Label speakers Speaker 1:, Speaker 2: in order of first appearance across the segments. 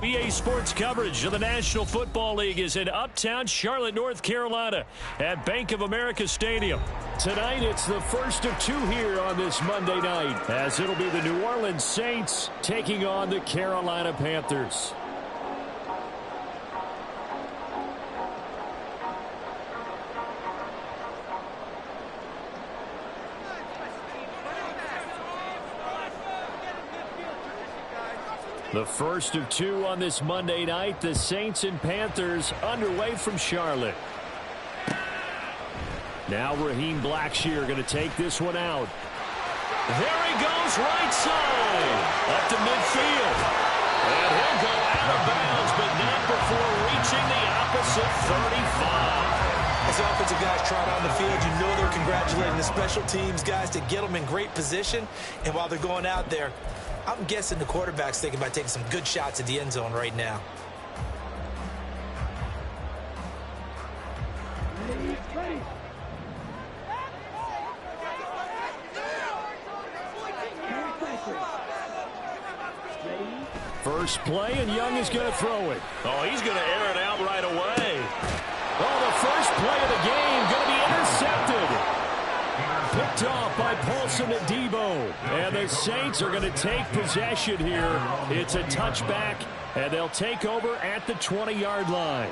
Speaker 1: EA Sports coverage of the National Football League is in uptown Charlotte, North Carolina at Bank of America Stadium. Tonight, it's the first of two here on this Monday night, as it'll be the New Orleans Saints taking on the Carolina Panthers. The first of two on this Monday night, the Saints and Panthers underway from Charlotte. Now Raheem Blackshear going to take this one out. There he goes, right side, up to midfield. And he'll go out of bounds, but not before reaching the opposite 35.
Speaker 2: As offensive guys trot on the field, you know they're congratulating the special teams guys to get them in great position. And while they're going out there, I'm guessing the quarterback's thinking about taking some good shots at the end zone right now.
Speaker 1: First play, and Young is going to throw it. Oh, he's going to air it out right away. Oh, the first play of the game going to be intercepted. Picked off by Paulson Adebo. And the Saints are going to take possession here. It's a touchback, and they'll take over at the 20-yard line.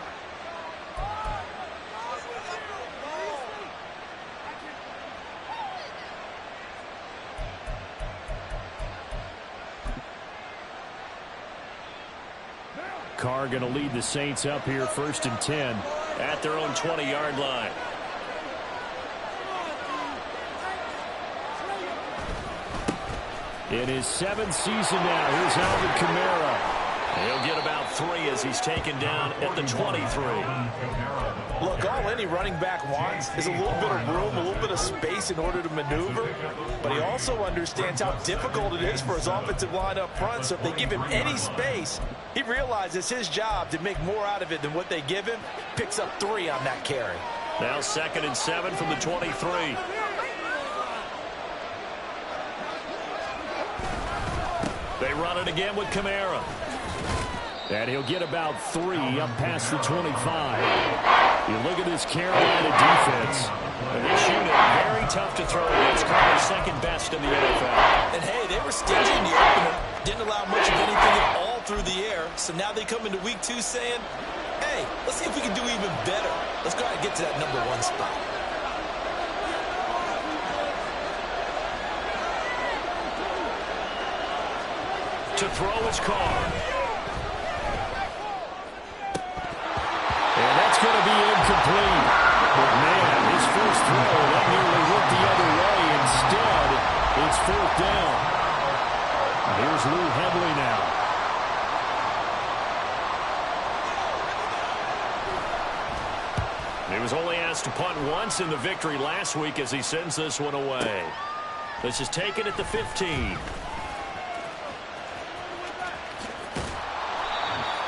Speaker 1: Carr going to lead the Saints up here, 1st and 10 at their own 20-yard line. In his 7th season now, here's Alvin Kamara. He'll get about 3 as he's taken down at the 23.
Speaker 2: Look, all any running back wants is a little bit of room, a little bit of space in order to maneuver. But he also understands how difficult it is for his offensive line up front. So if they give him any space, he realizes his job to make more out of it than what they give him. Picks up 3 on that carry.
Speaker 1: Now 2nd and 7 from the 23. They run it again with Kamara. And he'll get about 3 up past the 25. You look at this Carolina defense. This unit, very tough to throw against, probably second best in the NFL.
Speaker 2: And hey, they were stingy in the opener. Didn't allow much of anything at all through the air. So now they come into week 2 saying, hey, let's see if we can do even better. Let's go ahead and get to that number 1 spot.
Speaker 1: To throw his Carr. And that's going to be incomplete. But man, his first throw, that nearly went the other way. Instead, it's 4th down. Here's Lou Hedley now. He was only asked to punt once in the victory last week as he sends this one away. This is taken at the 15.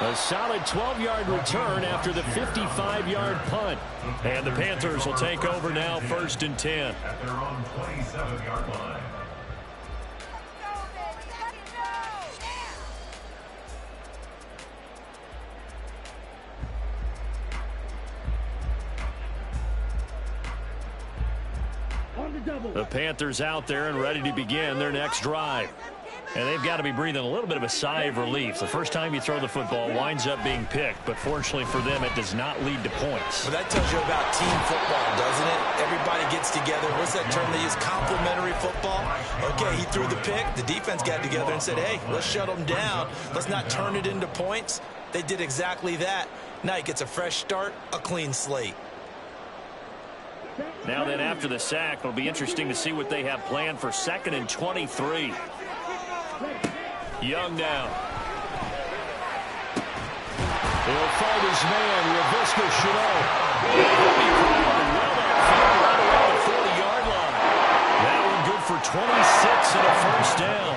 Speaker 1: A solid 12-yard return after the 55-yard punt. And the Panthers will take over now, 1st and 10.
Speaker 3: At their own 27-yard line.
Speaker 1: The Panthers out there and ready to begin their next drive. And they've got to be breathing a little bit of a sigh of relief. The first time you throw the football winds up being picked, but fortunately for them, it does not lead to points.
Speaker 2: Well, that tells you about team football, doesn't it? Everybody gets together. What's that term they use? Complementary football. Okay, he threw the pick. The defense got together and said, hey, let's shut them down. Let's not turn it into points. They did exactly that. Now he gets a fresh start, a clean slate.
Speaker 1: Now then, after the sack, it'll be interesting to see what they have planned for 2nd and 23. Young now. He'll fight his man, Laviska Shenault. Right around the 40-yard line. That one good for 26 and a 1st down.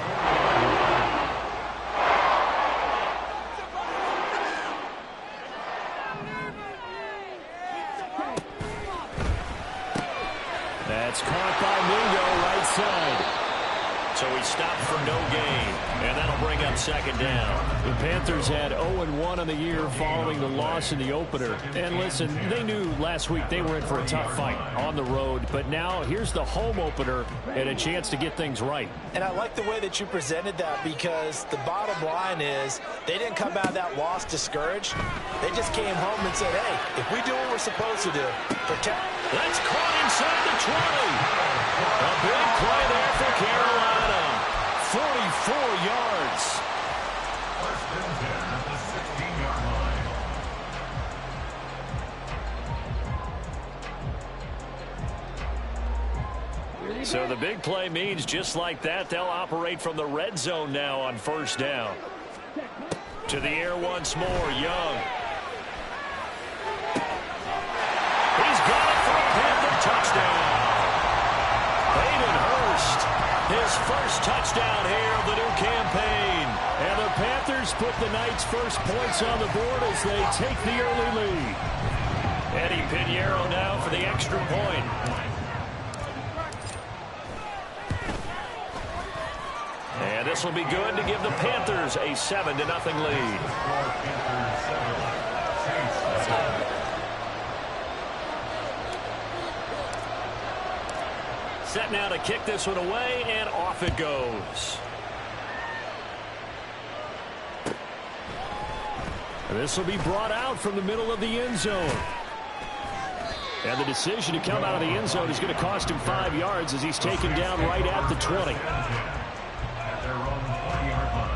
Speaker 1: That's caught by Mingo, right side. So he stopped for no gain. And that'll bring up on second down. The Panthers had 0-1 on the year following the loss in the opener. And listen, they knew last week they were in for a tough fight on the road. But now here's the home opener and a chance to get things right.
Speaker 2: And I like the way that you presented that, because the bottom line is they didn't come out of that loss discouraged. They just came home and said, hey, if we do what we're supposed to do, protect.
Speaker 1: That's caught inside the 20. A big play there for Carolina. 44 yards.
Speaker 3: First and 10 at the 16-yard line.
Speaker 1: So the big play means just like that, they'll operate from the red zone now on first down. To the air once more, Young. He's got it for a Panther touchdown. Hayden Hurst, his first touchdown here of the new campaign. And the Panthers put the Knights' first points on the board as they take the early lead. Eddie Pinheiro now for the extra point. And this will be good to give the Panthers a 7-0 lead. Set now to kick this one away, and off it goes. This will be brought out from the middle of the end zone. And the decision to come out of the end zone is going to cost him 5 yards as he's taken down right at the 20.
Speaker 3: At their own 20-yard line.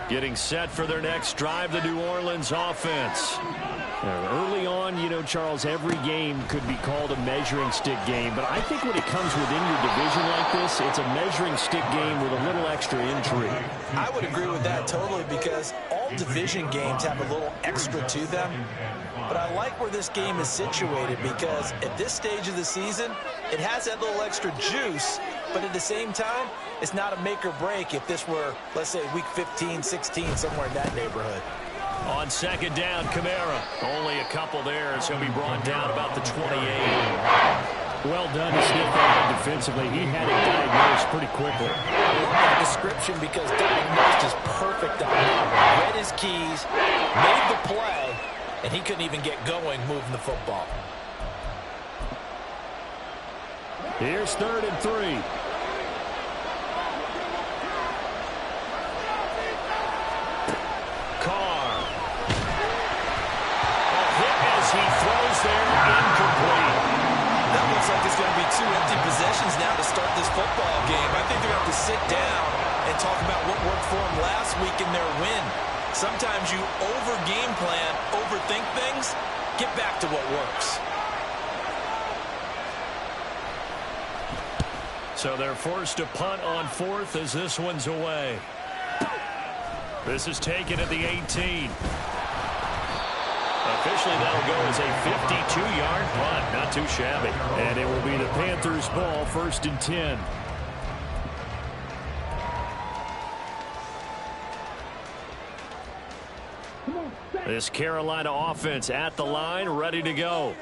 Speaker 1: Getting set for their next drive, the New Orleans offense. Early on, you know, Charles, every game could be called a measuring stick game. But I think when it comes within your division like this, it's a measuring stick game with a little extra intrigue.
Speaker 2: I would agree with that totally, because all division games have a little extra to them. But I like where this game is situated, because at this stage of the season, it has that little extra juice. But at the same time, it's not a make or break if this were, let's say, week 15, 16, somewhere in that neighborhood.
Speaker 1: On second down, Kamara. Only a couple there as he'll be brought down about the 28. Well done to sniff that out defensively. He had it diagnosed pretty quickly.
Speaker 2: That description, because diagnosed is perfect on him. Read his keys, made the play, and he couldn't even get going moving the football.
Speaker 1: Here's 3rd and 3. He throws there, incomplete.
Speaker 2: That looks like it's going to be 2 empty possessions now to start this football game. I think they're going to have to sit down and talk about what worked for them last week in their win. Sometimes you over-game plan, overthink things, get back to what works.
Speaker 1: So they're forced to punt on 4th as this one's away. This is taken at the 18. Officially, that'll go as a 52-yard punt. Not too shabby. And it will be the Panthers' ball, 1st and 10. This Carolina offense at the line, ready to go.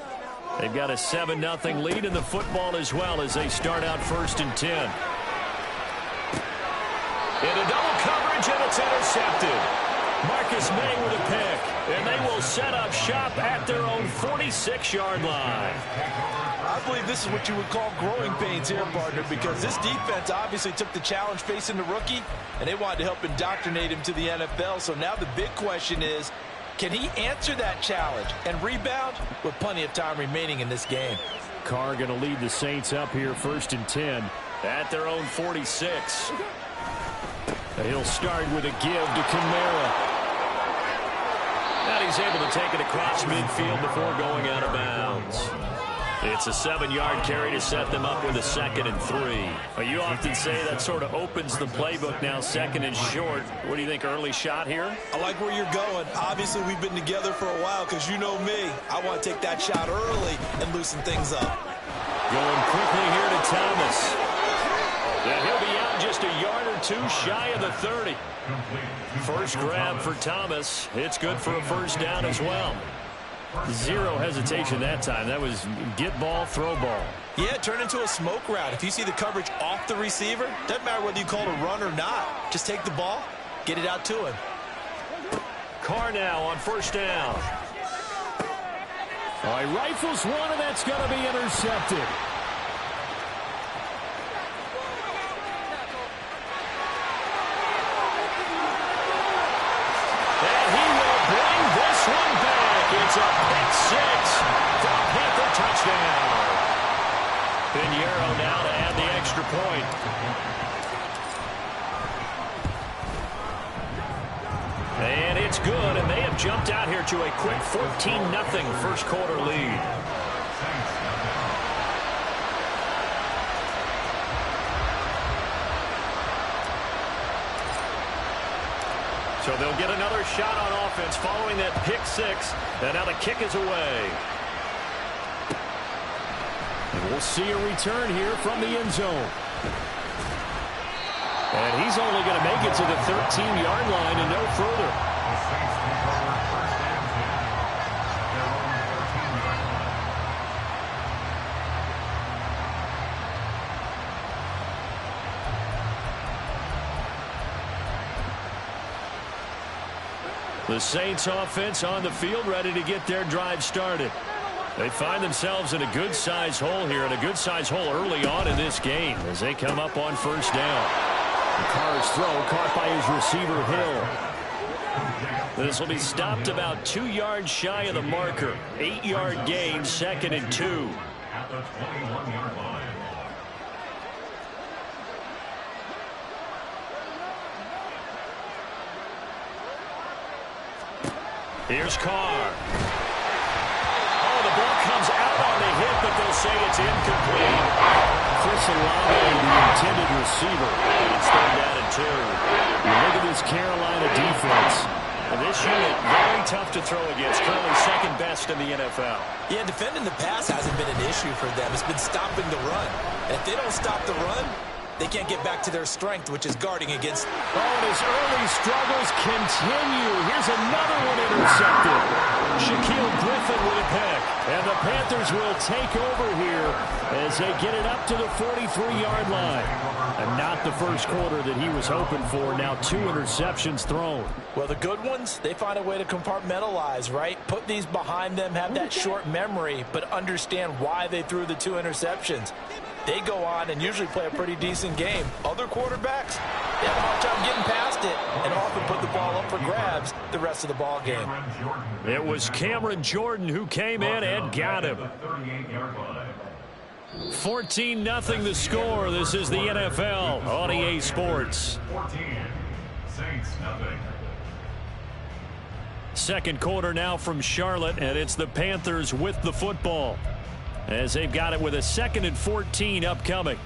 Speaker 1: They've got a 7-0 lead in the football as well as they start out 1st and 10. Into double coverage, and it's intercepted. Marcus May with a pick. And they will set up shop at their own 46-yard line.
Speaker 2: I believe this is what you would call growing pains here, partner, because this defense obviously took the challenge facing the rookie, and they wanted to help indoctrinate him to the NFL. So now the big question is, can he answer that challenge and rebound with plenty of time remaining in this game?
Speaker 1: Carr going to lead the Saints up here, 1st and 10 at their own 46. He'll start with a give to Kamara. And he's able to take it across midfield before going out of bounds. It's a 7-yard carry to set them up with a 2nd and 3. Well, you often say that sort of opens the playbook now, 2nd and short. What do you think, early shot here?
Speaker 2: I like where you're going. Obviously, we've been together for a while, because you know me. I want to take that shot early and loosen things up.
Speaker 1: Going quickly here to Thomas. And he'll be out just a yard or two shy of the 30. First grab for Thomas. It's good for a first down as well. Zero hesitation that time. That was get ball, throw ball.
Speaker 2: Yeah, turn into a smoke route. If you see the coverage off the receiver, doesn't matter whether you call it a run or not. Just take the ball, get it out to him.
Speaker 1: Carr now on first down. All right, rifles one, and that's going to be intercepted. And he will bring this one back. It's a pick six for a Panther touchdown. Pinheiro now to add the extra point. And it's good, and they have jumped out here to a quick 14-0 first quarter lead. So they'll get another shot on offense following that pick six, and now the kick is away. And we'll see a return here from the end zone. And he's only going to make it to the 13-yard line and no further. The Saints offense on the field ready to get their drive started. They find themselves in a good-sized hole here, and a good-sized hole early on in this game as they come up on first down. Carr's throw caught by his receiver, Hill. This will be stopped about 2 yards shy of the marker. 8-yard gain, 2nd and 2.
Speaker 3: At the 21-yard line.
Speaker 1: Here's Carr. Oh, the ball comes out on the hit, but they'll say it's incomplete. Chris Olave, the intended receiver. It's 3rd down and 2. You look at this Carolina defense. And this unit, very tough to throw against. Currently 2nd best in the NFL.
Speaker 2: Yeah, defending the pass hasn't been an issue for them. It's been stopping the run. And if they don't stop the run, they can't get back to their strength, which is guarding against.
Speaker 1: Oh, and his early struggles continue. Here's another one intercepted. Shaquille Griffin with a pick. And the Panthers will take over here as they get it up to the 43-yard line. And not the first quarter that he was hoping for. Now 2 interceptions thrown.
Speaker 2: Well, the good ones, they find a way to compartmentalize, right? Put these behind them, have that short memory, but understand why they threw the 2 interceptions. They go on and usually play a pretty decent game. Other quarterbacks, they have a hard time getting past it and often put the ball up for grabs the rest of the ball game.
Speaker 1: It was Cameron Jordan who came in and got him. 14-0 the score. This is the NFL on EA Sports.
Speaker 3: 14, Saints nothing.
Speaker 1: Second quarter now from Charlotte, and it's the Panthers with the football as they've got it with a 2nd and 14 upcoming.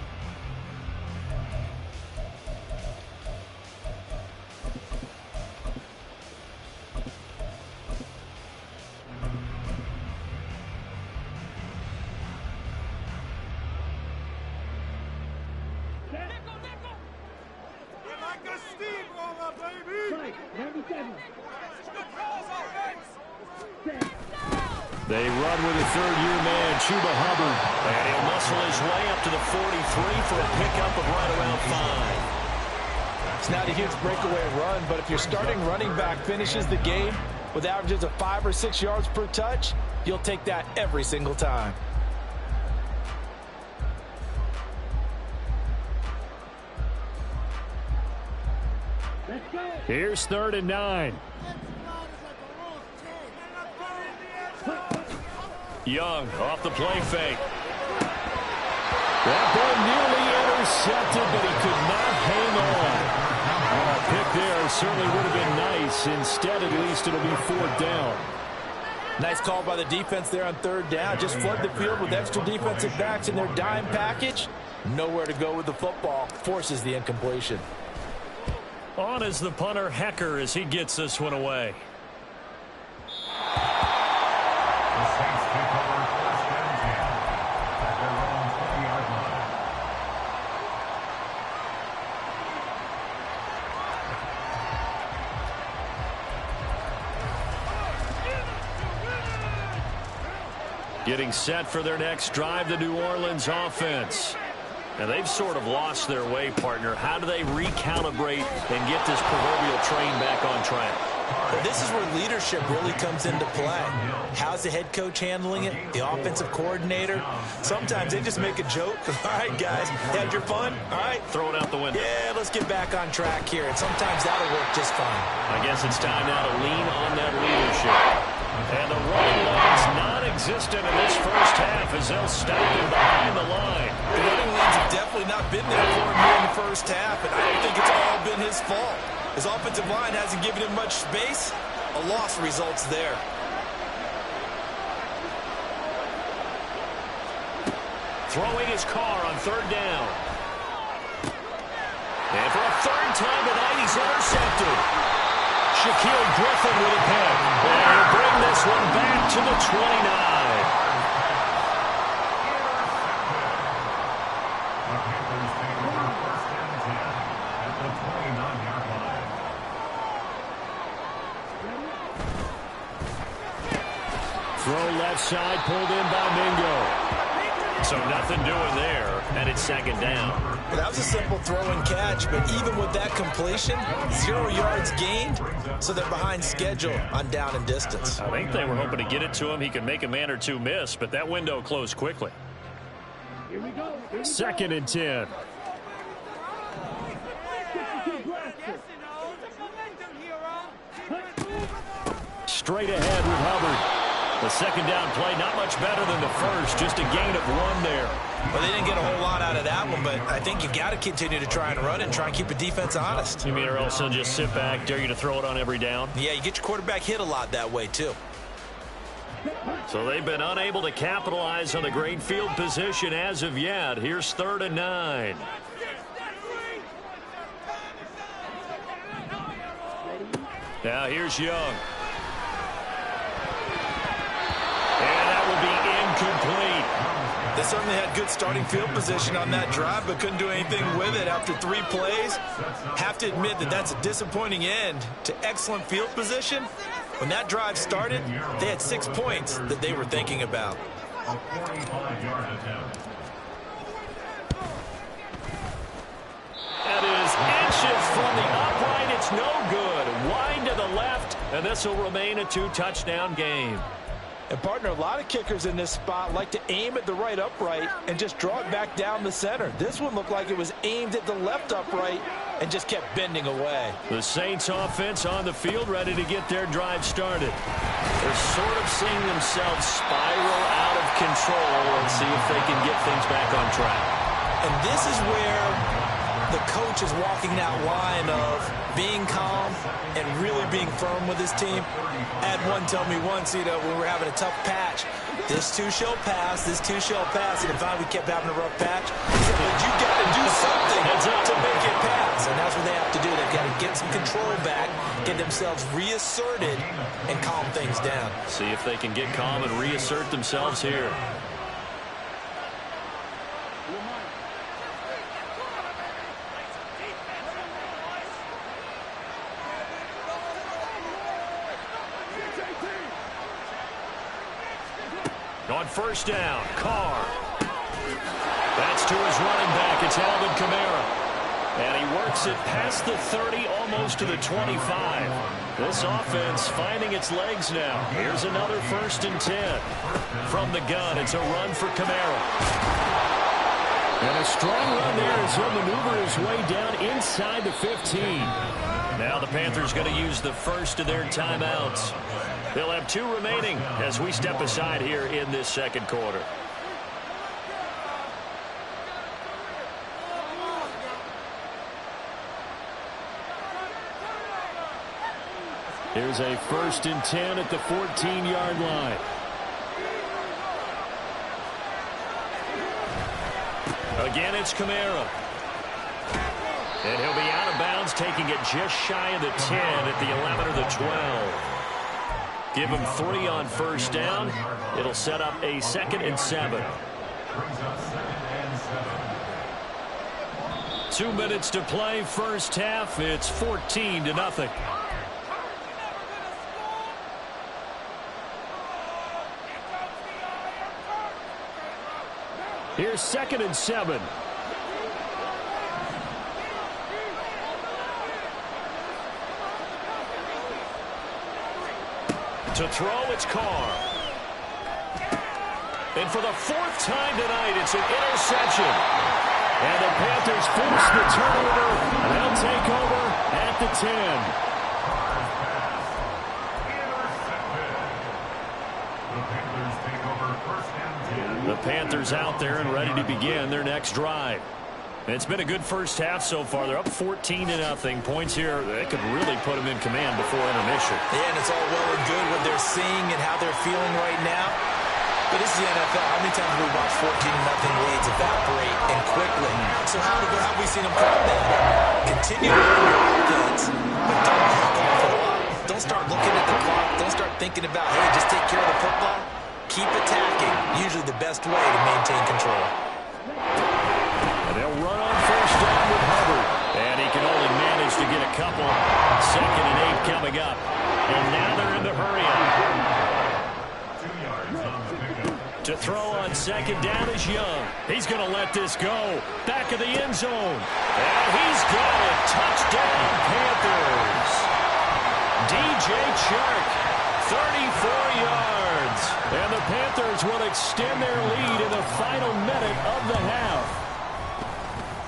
Speaker 1: They run with a 3rd-year man, Chuba Hubbard. And he'll muscle his way up to the 43 for a pickup of right around 5.
Speaker 2: It's not a huge breakaway run, but if your starting running back finishes the game with averages of 5 or 6 yards per touch, you'll take that every single time.
Speaker 1: Here's 3rd and 9. Young off the play fake. That ball nearly intercepted, but he could not hang on. A pick there certainly would have been nice. Instead, at least it'll be 4th down.
Speaker 2: Nice call by the defense there on 3rd down. Just flood the field with extra defensive backs in their dime package. Nowhere to go with the football. Forces the incompletion.
Speaker 1: On is the punter, Hecker, as he gets this one away.
Speaker 3: The Saints take over 1st and 10 at their own 20-yard line.
Speaker 1: Getting set for their next drive, the New Orleans offense. Now, they've sort of lost their way, partner. How do they recalibrate and get this proverbial train back on track?
Speaker 2: Well, this is where leadership really comes into play. How's the head coach handling it? The offensive coordinator? Sometimes they just make a joke. All right, guys, had your fun? All right.
Speaker 1: Throw it out the window.
Speaker 2: Yeah, let's get back on track here. And sometimes that'll work just fine.
Speaker 1: I guess it's time now to lean on that leadership. And the running lane's non-existent in this first half as they'll stop him behind the line.
Speaker 2: The running lanes have definitely not been there for him here in the first half, and I don't think it's all been his fault. His offensive line hasn't given him much space. A loss results there.
Speaker 1: Throwing his car on third down. And for a third time tonight, he's intercepted. Shaquille Griffin with a pick. And he'll bring this one back to the 29. Throw left side, pulled in by Mingo. So nothing doing there, and it's second down.
Speaker 2: Well, that was a simple throw and catch, but even with that completion, 0 yards gained, so they're behind schedule on down and distance.
Speaker 1: I think they were hoping to get it to him. He could make a man or two miss, but that window closed quickly.
Speaker 4: Here we go.
Speaker 1: Second and 10. Straight ahead with Hubbard. The second down play, not much better than the first, just a gain of 1 there.
Speaker 2: Well, they didn't get a whole lot out of that one, but I think you've got to continue to try and run and try and keep the defense honest.
Speaker 1: You mean or else they'll just sit back, dare you to throw it on every down?
Speaker 2: Yeah, you get your quarterback hit a lot that way, too.
Speaker 1: So they've been unable to capitalize on the great field position as of yet. Here's 3rd and 9. Now here's Young. And that will be incomplete.
Speaker 2: They certainly had good starting field position on that drive, but couldn't do anything with it after 3 plays. Have to admit that that's a disappointing end to excellent field position. When that drive started, they had 6 points that they were thinking about.
Speaker 3: A 45-yard attempt.
Speaker 1: That is inches from the upright. It's no good. Wide to the left, and this will remain a 2-touchdown game.
Speaker 2: And, partner, a lot of kickers in this spot like to aim at the right upright and just draw it back down the center. This one looked like it was aimed at the left upright and just kept bending away.
Speaker 1: The Saints offense on the field ready to get their drive started. They're sort of seeing themselves spiral out of control and see if they can get things back on track.
Speaker 2: And this is where the coach is walking that line of being calm and really being firm with his team. I had one tell me once, when we were having a tough patch, this too shall pass, this too shall pass. And if we kept having a rough patch, he said, but you got to do something to make it pass. And that's what they have to do. They've got to get some control back, get themselves reasserted, and calm things down.
Speaker 1: See if they can get calm and reassert themselves here. On first down, Carr. That's to his running back. It's Alvin Kamara. And he works it past the 30, almost to the 25. This offense finding its legs now. Here's another 1st and 10. From the gun, it's a run for Kamara. And a strong run there as he'll maneuver his way down inside the 15. Now the Panthers going to use the first of their timeouts. They'll have 2 remaining as we step aside here in this second quarter. Here's a 1st and 10 at the 14-yard line. Again, it's Kamara. And he'll be out of bounds, taking it just shy of the 10 at the 11 or the 12. Give him 3 on first down. It'll set up a 2nd and 7. 2 minutes to play, first half. It's 14-0. Here's 2nd and 7. To throw, it's Carr. And for the 4th time tonight, it's an interception. And the Panthers force the turnover. And they'll take over at the 10. The Panthers out there and ready to begin their next drive. It's been a good first half so far. They're up 14-0. Points here that could really put them in command before intermission.
Speaker 2: Yeah, and it's all well and good what they're seeing and how they're feeling right now. But this is the NFL. How many times have we watched 14-0 leads evaporate and quickly? So how have we seen them come back? Continue to run your offense, but don't hack off a lot. Don't start looking at the clock. Don't start thinking about, hey, just take care of the football. Keep attacking. Usually the best way to maintain control.
Speaker 1: And they'll run on first down with Hubbard. And he can only manage to get a couple. 2nd and 8 coming up. And now they're in the hurry-up. To throw on 2nd down is Young. He's going to let this go. Back of the end zone. And he's got it. Touchdown, Panthers. DJ Chark, 34 yards. And the Panthers will extend their lead in the final minute of the half.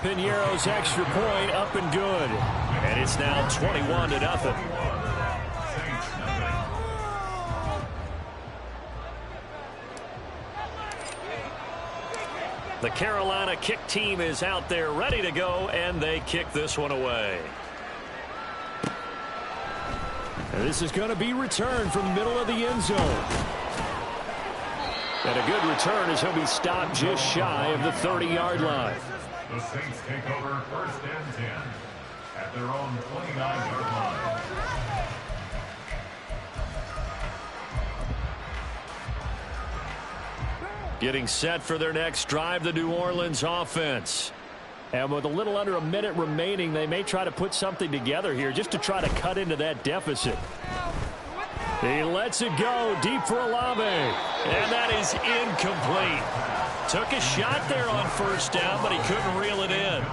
Speaker 1: Piñeiro's extra point up and good. And it's now 21-0. The Carolina kick team is out there ready to go, and they kick this one away. And this is going to be returned from the middle of the end zone. And a good return as he'll be stopped just shy of the 30-yard line.
Speaker 3: The Saints take over 1st and 10 at their own 29-yard line.
Speaker 1: Getting set for their next drive, the New Orleans offense. And with a little under a minute remaining, they may try to put something together here just to try to cut into that deficit. He lets it go deep for Olave. And that is incomplete. Took a shot there on first down, but he couldn't reel it in.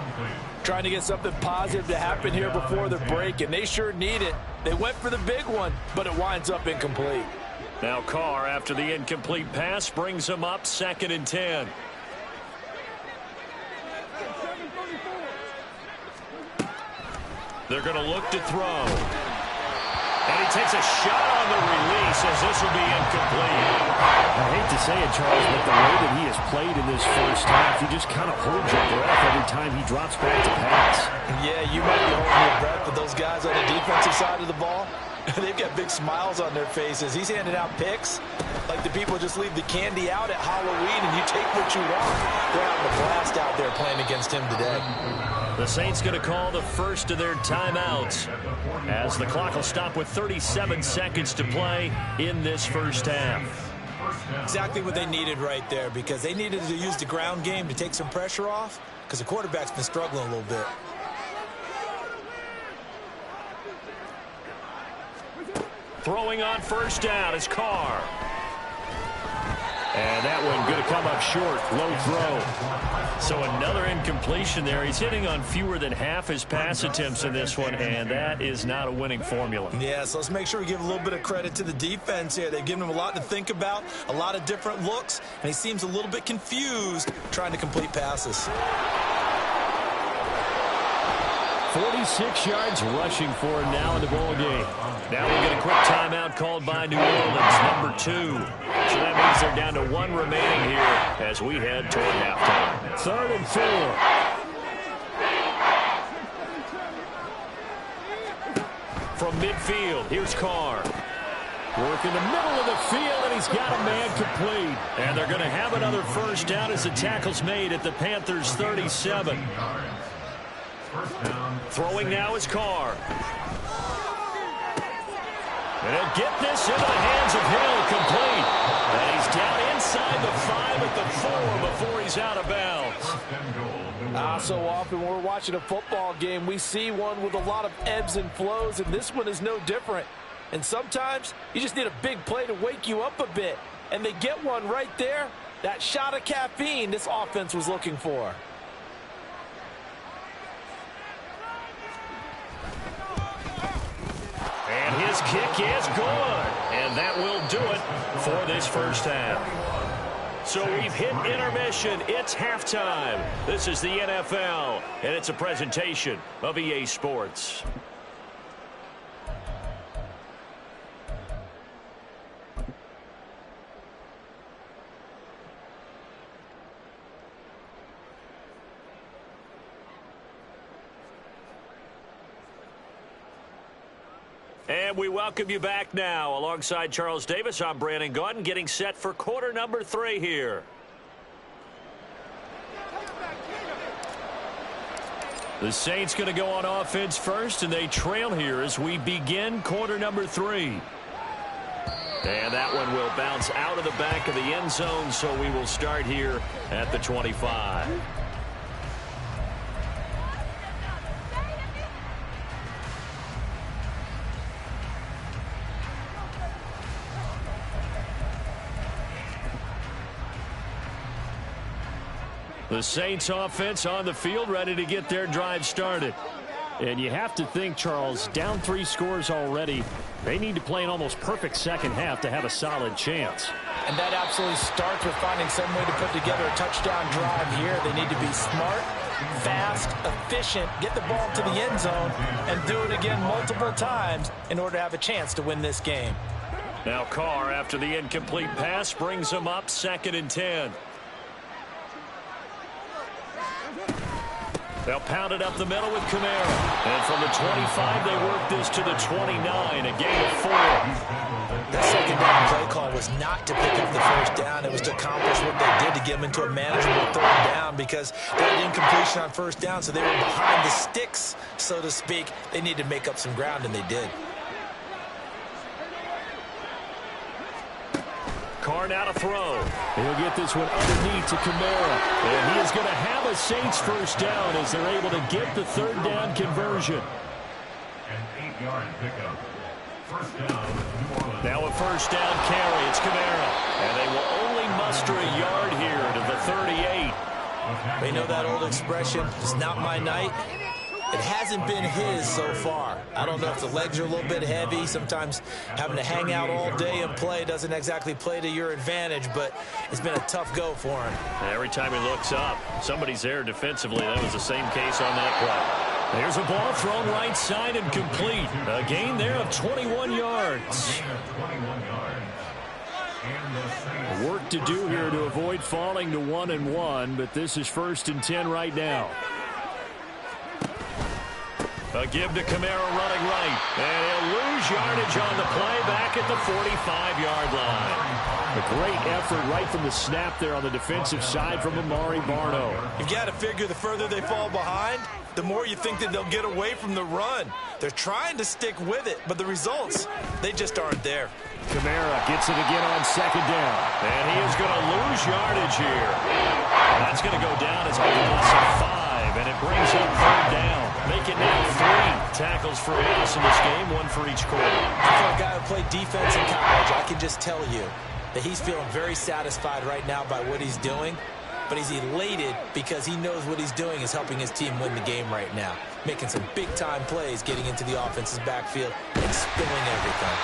Speaker 2: Trying to get something positive to happen here before the break, and they sure need it. They went for the big one, but it winds up incomplete.
Speaker 1: Now Carr, after the incomplete pass, brings him up 2nd and 10. They're going to look to throw. And he takes a shot on the release as this will be incomplete.
Speaker 4: I hate to say it, Charles, but the way that he has played in this first half, you just kind of hold your breath every time he drops back to pass.
Speaker 2: Yeah, you might be holding your breath, but those guys on the defensive side of the ball, they've got big smiles on their faces. He's handing out picks like the people just leave the candy out at Halloween and you take what you want. They're having a blast out there playing against him today.
Speaker 1: The Saints going to call the first of their timeouts as the clock will stop with 37 seconds to play in this first half.
Speaker 2: Exactly what they needed right there, because they needed to use the ground game to take some pressure off because the quarterback's been struggling a little bit.
Speaker 1: Throwing on first down is Carr. And that one going to come up short. Low throw. So another incompletion there. He's hitting on fewer than half his pass attempts in this one, and that is not a winning formula.
Speaker 2: Yeah, so let's make sure we give a little bit of credit to the defense here. They've given him a lot to think about, a lot of different looks, and he seems a little bit confused trying to complete passes.
Speaker 1: 46 yards rushing for him now in the ball game. Now we get a quick timeout called by New Orleans, number 2. So that means they're down to 1 remaining here as we head toward halftime. 3rd and 4. From midfield, here's Carr. Work in the middle of the field, and he's got a man complete. And they're going to have another first down as the tackle's made at the Panthers' 37. Throwing now is Carr. And he'll get this into the hands of Hill, complete. And he's down inside the 5 at the 4 before he's out of bounds.
Speaker 2: So often when we're watching a football game, we see one with a lot of ebbs and flows, and this one is no different. And sometimes you just need a big play to wake you up a bit. And they get one right there, That shot of caffeine this offense was looking for.
Speaker 1: And his kick is good. And that will do it for this first half. So we've hit intermission. It's halftime. This is the NFL, and it's a presentation of EA Sports. And we welcome you back now. Alongside Charles Davis, I'm Brandon Gaudin, getting set for quarter number 3 here. The Saints going to go on offense first, and they trail here as we begin quarter number 3. And that one will bounce out of the back of the end zone, so we will start here at the 25. The Saints offense on the field, ready to get their drive started.
Speaker 4: And you have to think, Charles, down 3 scores already. They need to play an almost perfect second half to have a solid chance.
Speaker 2: And that absolutely starts with finding some way to put together a touchdown drive here. They need to be smart, fast, efficient, get the ball to the end zone, and do it again multiple times in order to have a chance to win this game.
Speaker 1: Now Carr, after the incomplete pass, brings them up 2nd and 10. They'll pound it up the middle with Kamara. And from the 25, they work this to the 29, a gain of 4.
Speaker 2: The second down play call was not to pick up the first down. It was to accomplish what they did to get them into a manageable 3rd down because they had incompletion on 1st down, so they were behind the sticks, so to speak. They needed to make up some ground, and they did.
Speaker 1: Carr now to throw.
Speaker 4: He'll get this one underneath to Kamara.
Speaker 1: And he is going to have a Saints first down as they're able to get the 3rd down conversion.
Speaker 3: An 8-yard pickup. First down, New Orleans.
Speaker 1: Now a first down carry. It's Kamara. And they will only muster a yard here to the 38.
Speaker 2: You know that old expression, it's not my night. It hasn't been his so far. I don't know if the legs are a little bit heavy. Sometimes having to hang out all day and play doesn't exactly play to your advantage, but it's been a tough go for him.
Speaker 1: Every time he looks up, somebody's there defensively. That was the same case on that play. There's a ball thrown right side and complete. A gain there of 21 yards.
Speaker 4: Work to do here to avoid falling to 1-1, but this is 1st and 10 right now.
Speaker 1: A give to Kamara running right. And he'll lose yardage on the play back at the 45-yard line.
Speaker 4: A great effort right from the snap there on the defensive side from Amari Barno.
Speaker 2: You've got to figure the further they fall behind, the more you think that they'll get away from the run. They're trying to stick with it, but the results, they just aren't there.
Speaker 4: Kamara gets it again on 2nd down.
Speaker 1: And he is going to lose yardage here. That's going to go down as a loss of 5, and it brings up 3rd down. Make it now 3 tackles for a loss in this game, 1 for each quarter.
Speaker 2: For a guy who played defense in college, I can just tell you that he's feeling very satisfied right now by what he's doing, but he's elated because he knows what he's doing is helping his team win the game right now, making some big-time plays, getting into the offense's backfield and spilling everything.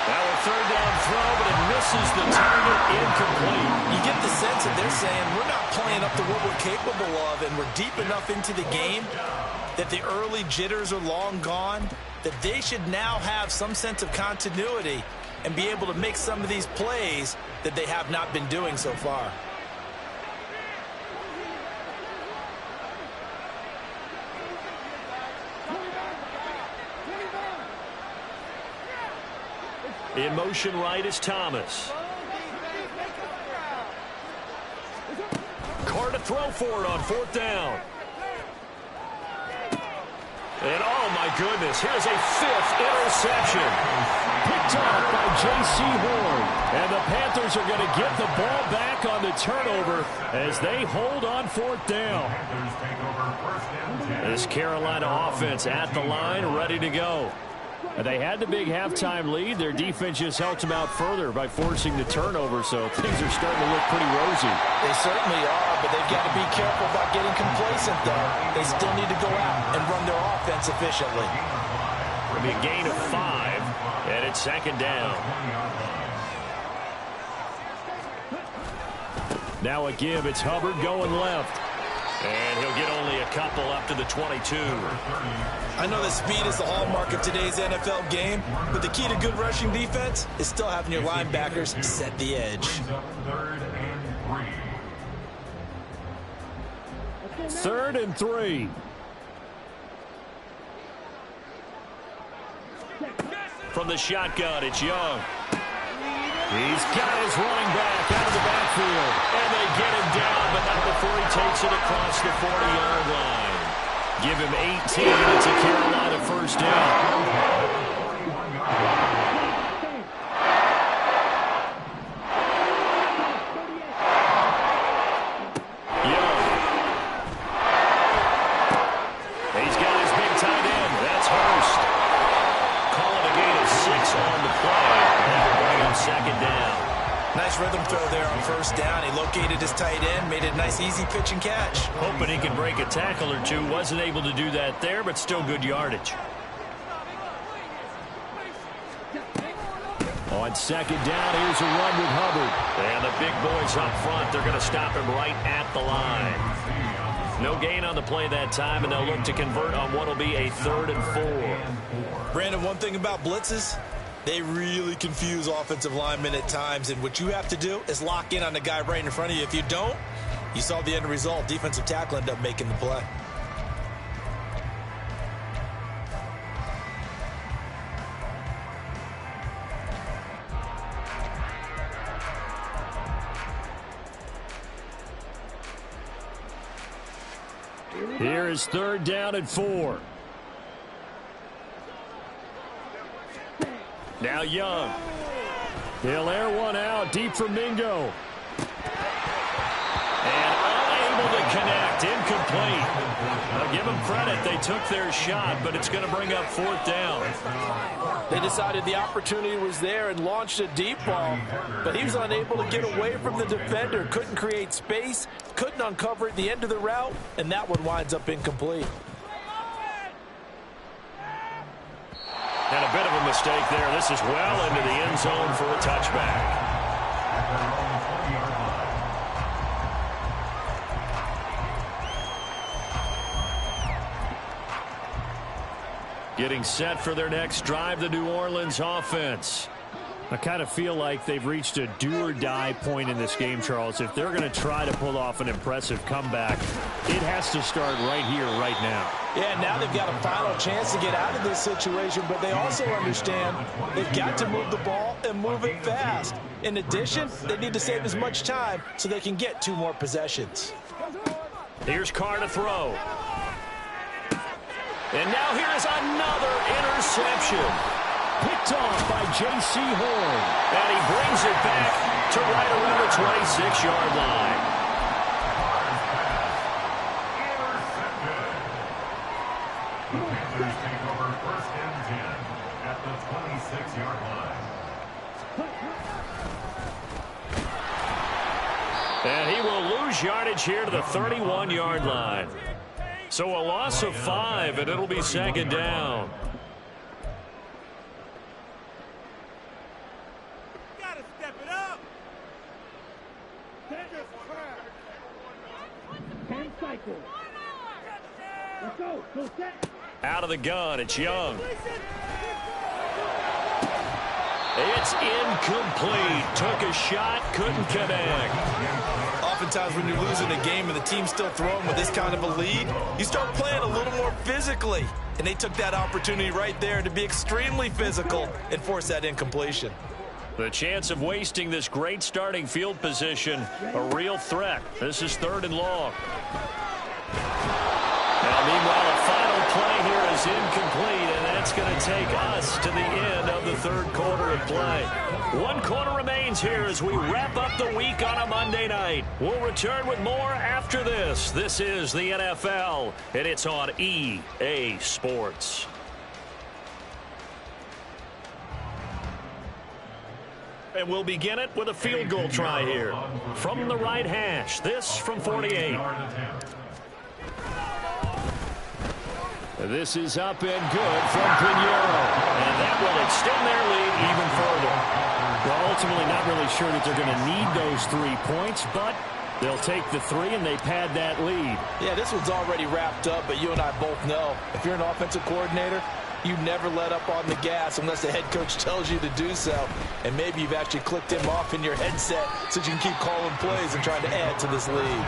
Speaker 1: Now a 3rd down throw, but it misses the target, incomplete.
Speaker 2: You get the sense that they're saying we're not playing up to what we're capable of, and we're deep enough into the game that the early jitters are long gone, that they should now have some sense of continuity and be able to make some of these plays that they have not been doing so far.
Speaker 1: In motion right is Thomas. Carr to throw for it on 4th down. And oh my goodness, here's a 5th interception. Picked off by J.C. Horn. And the Panthers are going to get the ball back on the turnover as they hold on 4th down. This Carolina offense at the line, ready to go. They had the big halftime lead. Their defense just helped them out further by forcing the turnover, so things are starting to look pretty rosy.
Speaker 2: They certainly are, but they've got to be careful about getting complacent, though. They still need to go out and run their offense efficiently.
Speaker 1: It'll be a gain of 5, and it's second down. Now a give. It's Hubbard going left. And he'll get only a couple up to the 22.
Speaker 2: I know that speed is the hallmark of today's NFL game, but the key to good rushing defense is still having your linebackers set the edge.
Speaker 1: Third and 3. From the shotgun, it's Young. He's got his running back out of the backfield. And they get him down, but not before he takes it across the 40-yard line. Give him 18. It's a Carolina first down. Second down.
Speaker 2: Nice rhythm throw there on first down. He located his tight end, made it a nice easy pitch and catch.
Speaker 1: Hoping he can break a tackle or two. Wasn't able to do that there, but still good yardage. On second down, here's a run with Hubbard. And the big boys up front, they're going to stop him right at the line. No gain on the play that time, and they'll look to convert on what will be a 3rd and 4.
Speaker 2: Brandon, one thing about blitzes, they really confuse offensive linemen at times, and what you have to do is lock in on the guy right in front of you. If you don't, you saw the end result. Defensive tackle ended up making the play.
Speaker 1: Here is 3rd down and 4. Now Young. He'll air one out deep for Mingo. And unable to connect. Incomplete. I'll give them credit. They took their shot, but it's going to bring up 4th down.
Speaker 2: They decided the opportunity was there and launched a deep ball, but he was unable to get away from the defender. Couldn't create space, couldn't uncover at the end of the route, and that one winds up incomplete.
Speaker 1: And a bit of a mistake there. This is well into the end zone for a touchback. Getting set for their next drive, the New Orleans offense. I kind of feel like they've reached a do-or-die point in this game, Charles. If they're going to try to pull off an impressive comeback, it has to start right here, right now.
Speaker 2: Yeah, now they've got a final chance to get out of this situation, but they also understand they've got to move the ball and move it fast. In addition, they need to save as much time so they can get 2 more possessions.
Speaker 1: Here's Carr to throw. And now here is another interception. Picked off by J.C. Horn. And he brings it back to right around the 26-yard line.
Speaker 3: Panthers take over 1st and 10 at the 26-yard line.
Speaker 1: And he will lose yardage here to the 31-yard line. So a loss of 5, and it'll be second down. Out of the gun, it's Young. It's incomplete. Took a shot, couldn't connect.
Speaker 2: Oftentimes when you're losing a game and the team's still throwing with this kind of a lead, you start playing a little more physically. And they took that opportunity right there to be extremely physical and force that incompletion.
Speaker 1: The chance of wasting this great starting field position, a real threat. This is 3rd and long. Now, meanwhile, a final play here is incomplete, and that's going to take us to the end of the 3rd quarter of play. 1 quarter remains here as we wrap up the week on a Monday night. We'll return with more after this. This is the NFL, and it's on EA Sports. And we'll begin it with a field goal try here. From the right hash, this from 48. This is up and good from Pinheiro. And that will extend their lead even further. Well, ultimately not really sure that they're going to need those 3 points, but they'll take the 3 and they pad that lead.
Speaker 2: Yeah, this one's already wrapped up, but you and I both know if you're an offensive coordinator, you never let up on the gas unless the head coach tells you to do so. And maybe you've actually clicked him off in your headset so you can keep calling plays and trying to add to this lead.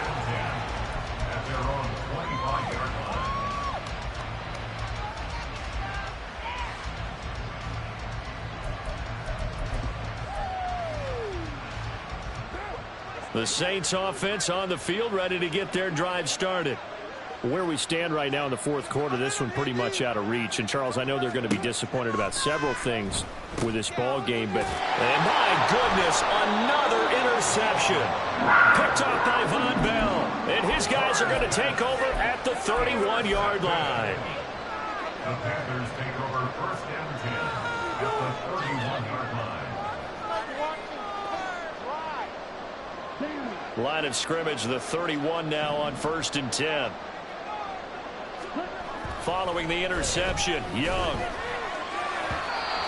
Speaker 1: The Saints offense on the field, ready to get their drive started. Where we stand right now in the fourth quarter, this one pretty much out of reach. And, Charles, I know they're going to be disappointed about several things with this ball game, but
Speaker 2: and my goodness, another interception.
Speaker 1: Picked off by Von Bell. And his guys are going to take over at the 31-yard line.
Speaker 3: The Panthers take over first and 10 at the 31-yard line.
Speaker 1: Line of scrimmage, the 31 now on first and 10. Following the interception, Young.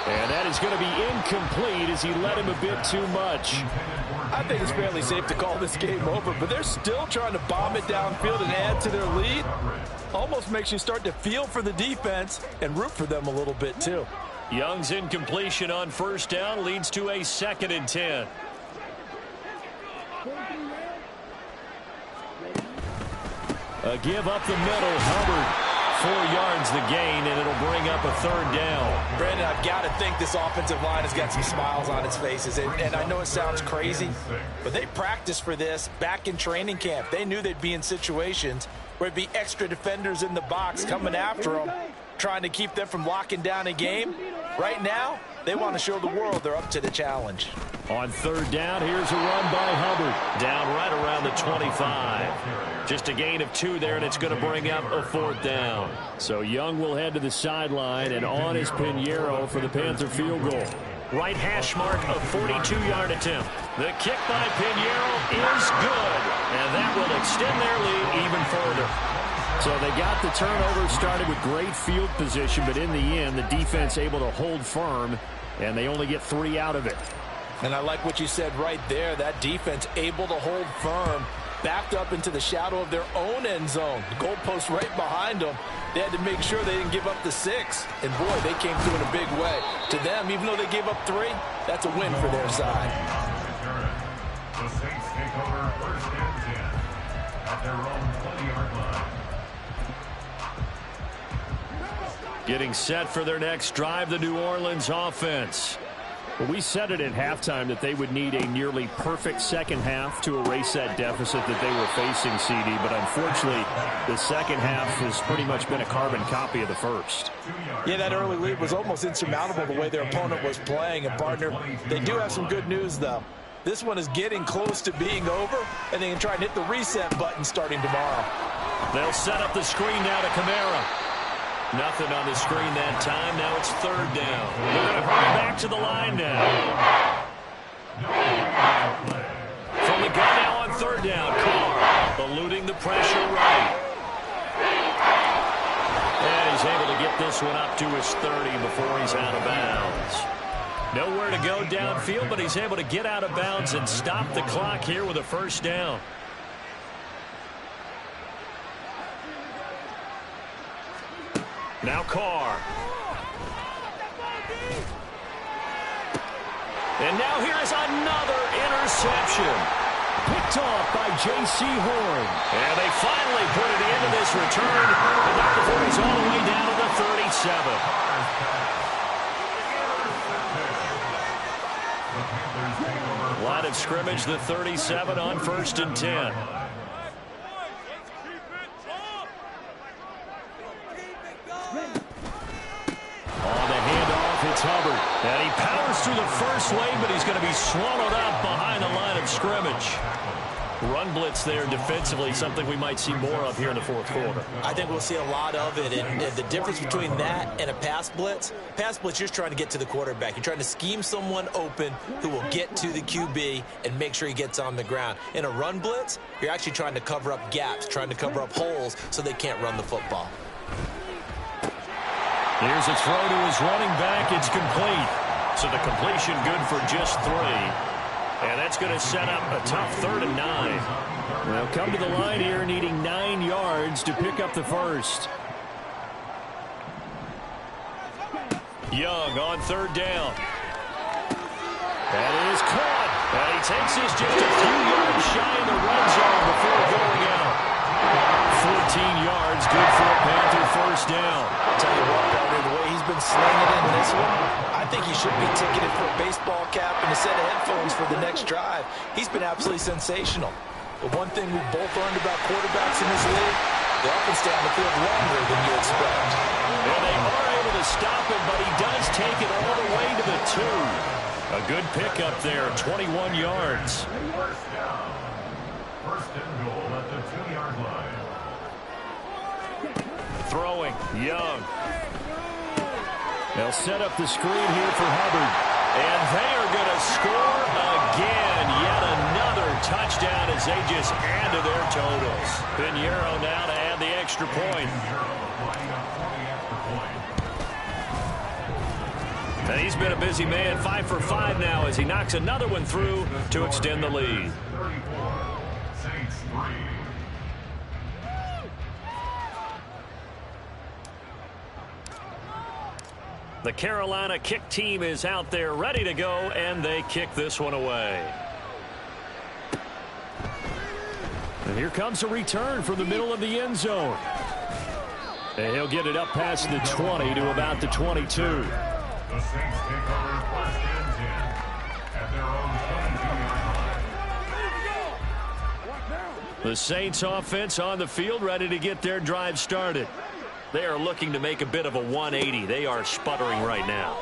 Speaker 1: And that is going to be incomplete as he led him a bit too much.
Speaker 2: I think it's fairly safe to call this game over, but they're still trying to bomb it downfield and add to their lead. Almost makes you start to feel for the defense and root for them a little bit too.
Speaker 1: Young's incompletion on first down leads to a 2nd and 10. A give up the middle. Hubbard, 4 yards the gain, and it'll bring up a 3rd down.
Speaker 2: Brandon, I've got to think this offensive line has got some smiles on its faces. And I know it sounds crazy, but they practiced for this back in training camp. They knew they'd be in situations where there'd be extra defenders in the box coming after them, trying to keep them from locking down a game. Right now, they want to show the world they're up to the challenge.
Speaker 1: On 3rd down, here's a run by Hubbard. Down right around the 25. Just a gain of 2 there, and it's going to bring up a 4th down. So Young will head to the sideline, and on is Pinheiro for the Panther field goal. Right hash mark, a 42-yard attempt. The kick by Pinheiro is good, and that will extend their lead even further. So they got the turnover started with great field position, but in the end, the defense able to hold firm, and they only get 3 out of it.
Speaker 2: And I like what you said right there. That defense able to hold firm, backed up into the shadow of their own end zone. The goalpost right behind them. They had to make sure they didn't give up the 6. And, boy, they came through in a big way. To them, even though they gave up 3, that's a win for their side.
Speaker 3: The Saints take over first and 10 at their own 20-yard line.
Speaker 1: Getting set for their next drive, the New Orleans offense. Well, we said it at halftime that they would need a nearly perfect second half to erase that deficit that they were facing, CD. But unfortunately, the second half has pretty much been a carbon copy of the first.
Speaker 2: Yeah, that early lead was almost insurmountable the way their opponent was playing. And, partner, they do have some good news, though. This one is getting close to being over, and they can try and hit the reset button starting tomorrow.
Speaker 1: They'll set up the screen now to Kamara. Nothing on the screen that time. Now it's 3rd down. They're going to hurry back to the line now. From the gun now on 3rd down. Carr eluding the pressure right. And he's able to get this one up to his 30 before he's out of bounds. Nowhere to go downfield, but he's able to get out of bounds and stop the clock here with a 1st down. Now Carr. And now here's another interception. Picked off by J.C. Horn. And they finally put it into this return. And now the ball is all the way down to the 37. Line of scrimmage, the 37 on 1st and 10. It's Hubbard, and he powers through the first lane, but he's going to be swallowed up behind the line of scrimmage. Run blitz there defensively, something we might see more of here in the fourth quarter.
Speaker 2: I think we'll see a lot of it, and the difference between that and a pass blitz, you're just trying to get to the quarterback. You're trying to scheme someone open who will get to the QB and make sure he gets on the ground. In a run blitz, you're actually trying to cover up gaps, trying to cover up holes so they can't run the football.
Speaker 1: Here's a throw to his running back. It's complete. So the completion good for just 3. And that's going to set up a tough 3rd and 9. Well, come to the line here needing 9 yards to pick up the first. Young on 3rd down. That is caught. And he takes this just a few yards shy of the red zone before going out. 14 yards, good for a Panther first down.
Speaker 2: I'll tell you what, Governor, the way he's been slinging in this one, I think he should be ticketed for a baseball cap and a set of headphones for the next drive. He's been absolutely sensational. But one thing we've both learned about quarterbacks in this league, they often stay on the field longer than you expect.
Speaker 1: And they are able to stop him, but he does take it all the way to the 2. A good pickup there, 21 yards.
Speaker 3: First down. First and goal at the 2-yard line.
Speaker 1: Throwing, Young. They'll set up the screen here for Hubbard. And they are going to score again. Yet another touchdown as they just add to their totals. Pinheiro now to add the extra point. And he's been a busy man, 5 for 5 now as he knocks another one through to extend the lead.
Speaker 3: 34, Saints 3.
Speaker 1: The Carolina kick team is out there ready to go, and they kick this one away. And here comes a return from the middle of the end zone. And he'll get it up past the 20 to about the 22.
Speaker 3: The Saints take over 1st and 10 at their own 22-yard line.
Speaker 1: The Saints offense on the field ready to get their drive started. They are looking to make a bit of a 180. They are sputtering right now.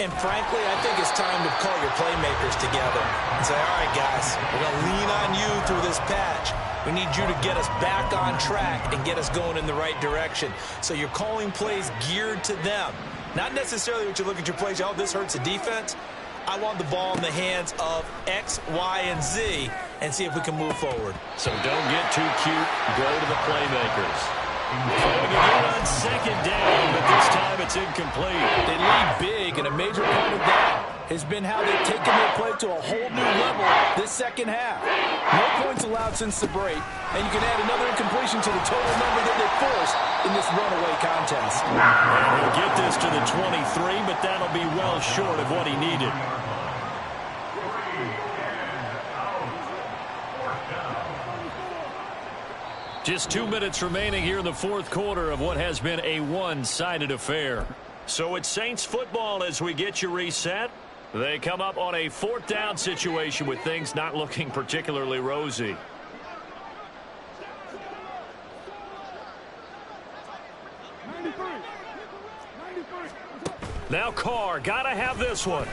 Speaker 2: And frankly, I think it's time to call your playmakers together and say, all right, guys, we're going to lean on you through this patch. We need you to get us back on track and get us going in the right direction. So you're calling plays geared to them. Not necessarily what you look at your plays, oh, this hurts the defense. I want the ball in the hands of X, Y, and Z and see if we can move forward.
Speaker 1: So don't get too cute. Go to the playmakers. Throwing again on 2nd down, but this time it's incomplete.
Speaker 2: They lead big, and a major part of that has been how they've taken their play to a whole new level this second half. No points allowed since the break, and you can add another incompletion to the total number that they forced in this runaway contest.
Speaker 1: And he'll get this to the 23, but that'll be well short of what he needed. Just 2 minutes remaining here in the fourth quarter of what has been a one-sided affair. So it's Saints football as we get you reset. They come up on a 4th down situation with things not looking particularly rosy. Now Carr, gotta have this one.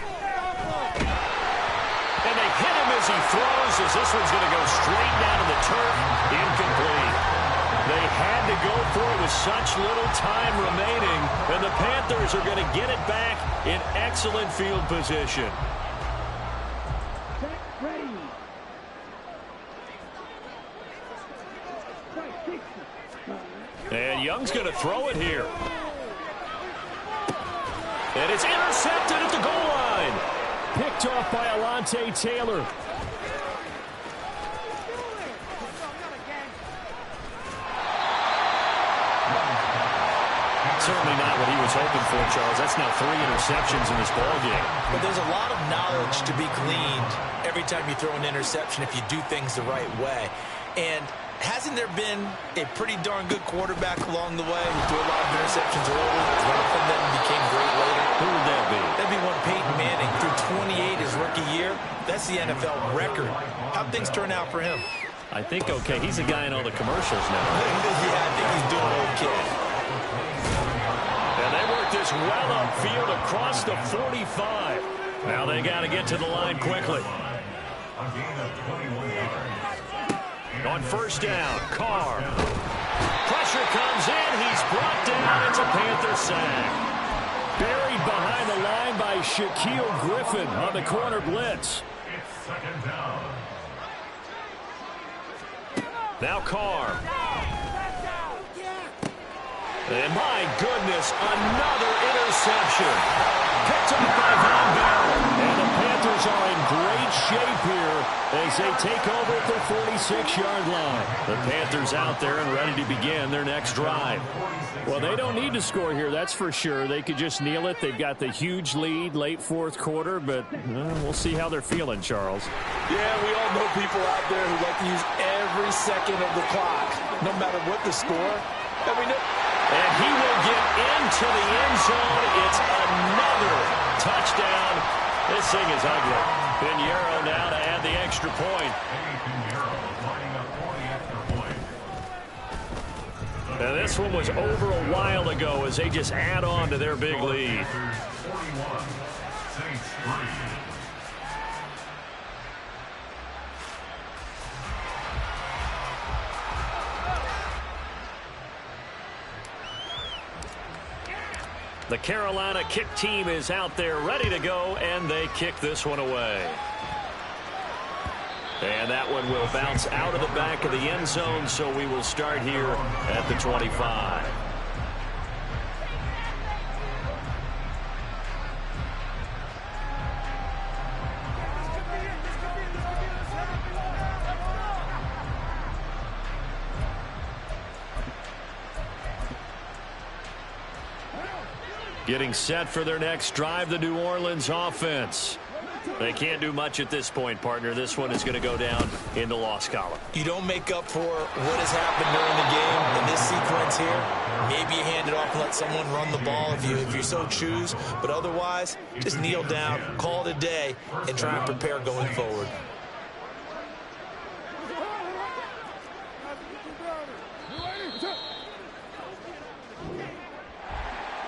Speaker 1: And they hit him as he throws, as this one's going to go straight down to the turf. Incomplete. They had to go for it with such little time remaining, and the Panthers are going to get it back in excellent field position. And Young's going to throw it here. And it's intercepted at the goal line. Picked off by Alontae Taylor. Certainly not what he was hoping for, Charles. That's now 3 interceptions in this ballgame.
Speaker 2: But there's a lot of knowledge to be gleaned every time you throw an interception if you do things the right way. And hasn't there been a pretty darn good quarterback along the way who threw a lot of interceptions early, dropped them, then became great later?
Speaker 1: Who would that be?
Speaker 2: That'd be one Peyton Manning. Threw 28 his rookie year. That's the NFL record. How'd things turn out for him?
Speaker 1: I think okay. He's a guy in all the commercials now.
Speaker 2: Yeah, I think he's doing okay.
Speaker 1: And they work this well upfield across the 45. Now they got to get to the line quickly.
Speaker 3: A gain of 21 yards.
Speaker 1: On first down, Carr. Pressure comes in. He's brought down. It's a Panther sack. Buried behind the line by Shaquille Griffin on the corner blitz.
Speaker 3: It's second down.
Speaker 1: Now Carr. And my goodness, another interception. Picked up by Von Bell. And the Panthers are in great shape here as they take over at their 46-yard line. The Panthers out there and ready to begin their next drive. Well, they don't need to score here, that's for sure. They could just kneel it. They've got the huge lead late fourth quarter, but we'll see how they're feeling, Charles.
Speaker 2: Yeah, we all know people out there who like to use every second of the clock, no matter what the score.
Speaker 1: And he will get into the end zone. It's another touchdown. This thing is ugly. Pinheiro now to add the extra point. And this one was over a while ago as they just add on to their big lead.
Speaker 3: 41, Saints 3.
Speaker 1: The Carolina kick team is out there ready to go, and they kick this one away. And that one will bounce out of the back of the end zone, so we will start here at the 25. Getting set for their next drive, the New Orleans offense. They can't do much at this point, partner. This one is going to go down in the loss column.
Speaker 2: You don't make up for what has happened during the game in this sequence here. Maybe you hand it off and let someone run the ball if you so choose. But otherwise, just kneel down, call it a day, and try and prepare going forward.